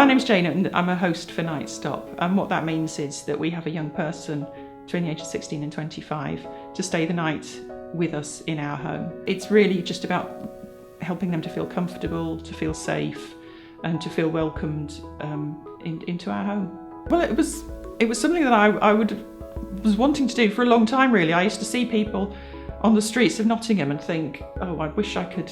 name's Jane and I'm a host for Night Stop, and what that means is that we have a young person between the ages of 16 and 25 to stay the night with us in our home. It's really just about helping them to feel comfortable, to feel safe and to feel welcomed into our home. Well, it was something that I was wanting to do for a long time really. I used to see people on the streets of Nottingham and think, oh, I wish I could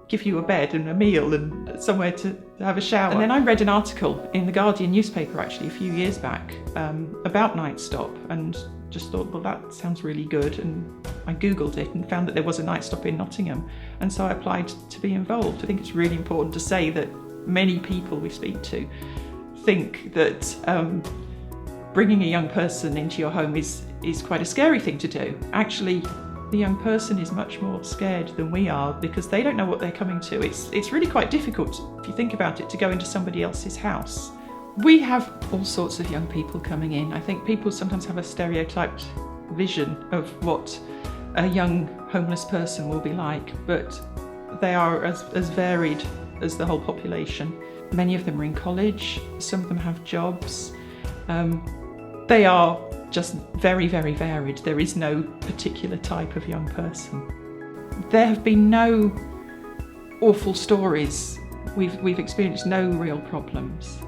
give you a bed and a meal and somewhere to have a shower. And then I read an article in the Guardian newspaper actually a few years back about Night Stop and just thought, well, that sounds really good. And I Googled it and found that there was a Night Stop in Nottingham. And so I applied to be involved. I think it's really important to say that many people we speak to think that bringing a young person into your home is quite a scary thing to do. Actually, the young person is much more scared than we are because they don't know what they're coming to. It's really quite difficult, if you think about it, to go into somebody else's house. We have all sorts of young people coming in. I think people sometimes have a stereotyped vision of what a young homeless person will be like, but they are as varied as the whole population. Many of them are in college, some of them have jobs. They are just very, very varied. There is no particular type of young person. There have been no awful stories. We've experienced no real problems.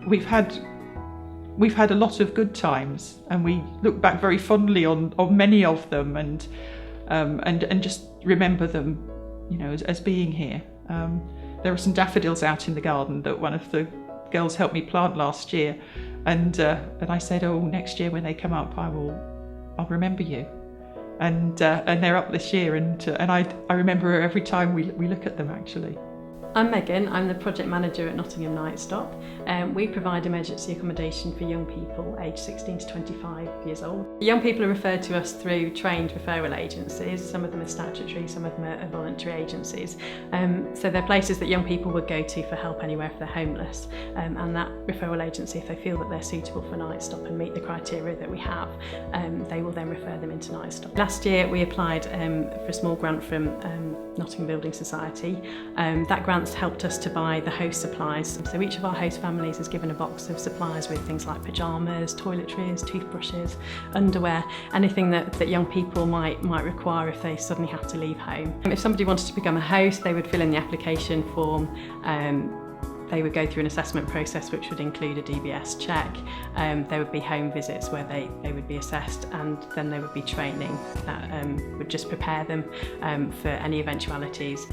We've had a lot of good times, and we look back very fondly on many of them, and just remember them, you know, as being here. There are some daffodils out in the garden that one of the girls helped me plant last year, and I said, oh, next year when they come up, I'll remember you, and they're up this year, and I remember her every time we look at them actually. I'm Megan, I'm the project manager at Nottingham Night Stop. We provide emergency accommodation for young people aged 16 to 25 years old. Young people are referred to us through trained referral agencies. Some of them are statutory, some of them are voluntary agencies. So they're places that young people would go to for help anywhere if they're homeless. And that referral agency, if they feel that they're suitable for Night Stop and meet the criteria that we have, they will then refer them into Night Stop. Last year we applied for a small grant from Nottingham Building Society. That grant's helped us to buy the host supplies. So each of our host families is given a box of supplies with things like pyjamas, toiletries, toothbrushes, underwear, anything that young people might require if they suddenly have to leave home. If somebody wanted to become a host, they would fill in the application form. They would go through an assessment process which would include a DBS check. There would be home visits where they would be assessed, and then there would be training that would just prepare them for any eventualities.